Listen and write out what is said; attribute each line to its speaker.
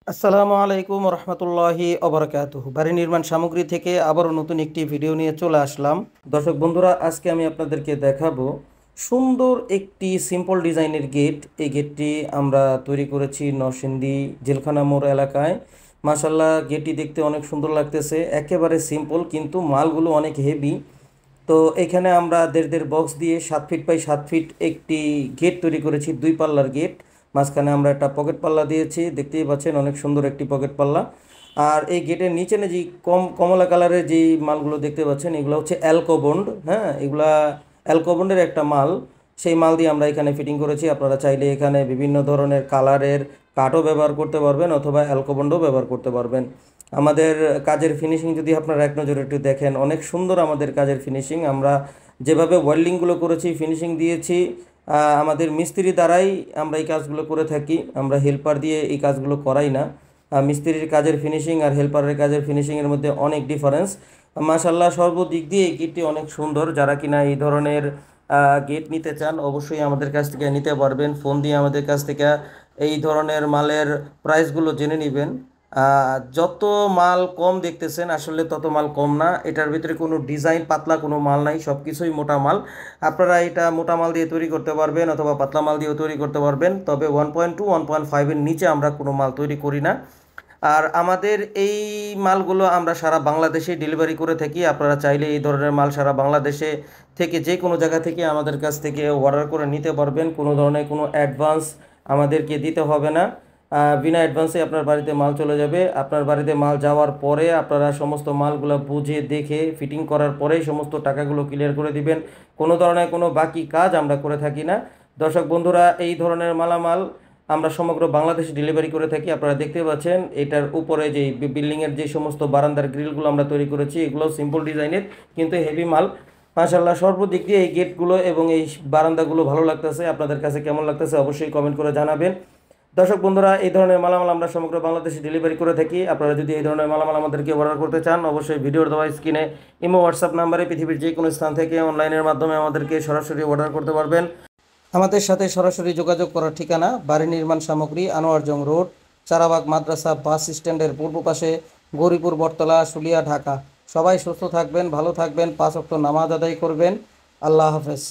Speaker 1: আসসালামু আলাইকুম রহমতুল্লাহি অবরাকাতুহু। বাড়ি নির্মাণ সামগ্রী থেকে আবারও নতুন একটি ভিডিও নিয়ে চলে আসলাম। দর্শক বন্ধুরা, আজকে আমি আপনাদেরকে দেখাবো সুন্দর একটি সিম্পল ডিজাইনের গেট। এই গেটটি আমরা তৈরি করেছি নরসিংদী জেলখানা মোড় এলাকায়। মাশাল্লাহ, গেটটি দেখতে অনেক সুন্দর লাগতেছে, একেবারে সিম্পল কিন্তু মালগুলো অনেক হেভি। তো এখানে আমরা দেড় বক্স দিয়ে 7 ফিট বাই 7 ফিট একটি গেট তৈরি করেছি, 2 পাল্লার গেট। মাঝখানে আমরা একটা পকেট পাল্লা দিয়েছি, দেখতেই পাচ্ছেন অনেক সুন্দর একটি পকেট পাল্লা। আর এই গেটের নিচে যে কমলা কালারের যে মালগুলো দেখতে পাচ্ছেন, এগুলো হচ্ছে অ্যালকোবন্ড। হ্যাঁ, এগুলা অ্যালকোবন্ডের একটা মাল। সেই মাল দিয়ে আমরা এখানে ফিটিং করেছি। আপনারা চাইলে এখানে বিভিন্ন ধরনের কালারের কাঠও ব্যবহার করতে পারবেন অথবা অ্যালকোবন্ডও ব্যবহার করতে পারবেন। আমাদের কাজের ফিনিশিং যদি আপনারা এক নজরে একটু দেখেন, অনেক সুন্দর আমাদের কাজের ফিনিশিং। আমরা যেভাবে ওয়েল্ডিংগুলো করেছি, ফিনিশিং দিয়েছি, আমাদের মিস্ত্রি দ্বারাই আমরা এই কাজগুলো করে থাকি। আমরা হেল্পার দিয়ে এই কাজগুলো করাই না। মিস্ত্রির কাজের ফিনিশিং আর হেল্পারের কাজের ফিনিশিংয়ের মধ্যে অনেক ডিফারেন্স। মাশাল্লাহ, সর্বদিক দিয়ে এই গেটটি অনেক সুন্দর। যারা কিনা এই ধরনের গেট নিতে চান, অবশ্যই আমাদের কাছ থেকে নিতে পারবেন। ফোন দিয়ে আমাদের কাছ থেকে এই ধরনের মালের প্রাইসগুলো জেনে নেবেন। যত মাল কম দেখতেছেন, আসলে তত মাল কম না। এটার ভিতরে কোনো ডিজাইন পাতলা কোনো মাল নাই, সব কিছুই মোটা মাল। আপনারা এটা মোটা মাল দিয়ে তৈরি করতে পারবেন অথবা পাতলা মাল দিয়েও তৈরি করতে পারবেন। তবে 1.2 1.5-এর নিচে আমরা কোনো মাল তৈরি করি না। আর আমাদের এই মালগুলো আমরা সারা বাংলাদেশে ডেলিভারি করে থাকি। আপনারা চাইলে এই ধরনের মাল সারা বাংলাদেশে থেকে যে কোনো জায়গা থেকে আমাদের কাছ থেকে অর্ডার করে নিতে পারবেন। কোনো ধরনের কোনো অ্যাডভান্স আমাদেরকে দিতে হবে না। বিনা অ্যাডভান্সে আপনার বাড়িতে মাল চলে যাবে। আপনার বাড়িতে মাল যাওয়ার পরে আপনারা সমস্ত মালগুলো বুঝে দেখে ফিটিং করার পরেই সমস্ত টাকাগুলো ক্লিয়ার করে দিবেন। কোনো ধরনের কোনো বাকি কাজ আমরা করে থাকি না। দর্শক বন্ধুরা, এই ধরনের মালামাল আমরা সমগ্র বাংলাদেশে ডেলিভারি করে থাকি। আপনারা দেখতে পাচ্ছেন এটার উপরে যে বিল্ডিংয়ের যে সমস্ত বারান্দার গ্রিলগুলো আমরা তৈরি করেছি, এগুলো সিম্পল ডিজাইনের কিন্তু হেভি মাল। মাশাল্লাহ, সর্বদিক দিয়ে এই গেটগুলো এবং এই বারান্দাগুলো ভালো লাগতেছে। আপনাদের কাছে কেমন লাগতেছে অবশ্যই কমেন্ট করে জানাবেন। দর্শক বন্ধুরা, এই ধরনের মালামাল আমরা সমগ্র বাংলাদেশে ডেলিভারি করে থাকি। আপনারা যদি এই ধরনের মালামাল আমাদেরকে অর্ডার করতে চান, অবশ্যই ভিডিওর দেওয়া স্ক্রিনে ইমো হোয়াটসঅ্যাপ নাম্বারে পৃথিবীর যে কোনো স্থান থেকে অনলাইনের মাধ্যমে আমাদেরকে সরাসরি অর্ডার করতে পারবেন। আমাদের সাথে সরাসরি যোগাযোগ করার ঠিকানা বাড়ি নির্মাণ সামগ্রী, আনোয়ারজং রোড, চারাবাগ মাদ্রাসা বাস স্ট্যান্ডের পূর্ব পাশে, গৌরীপুর বটতলা, শুলিয়া, ঢাকা। সবাই সুস্থ থাকবেন, ভালো থাকবেন, 5 ওয়াক্ত নামাজ আদায় করবেন। আল্লাহ হাফেজ।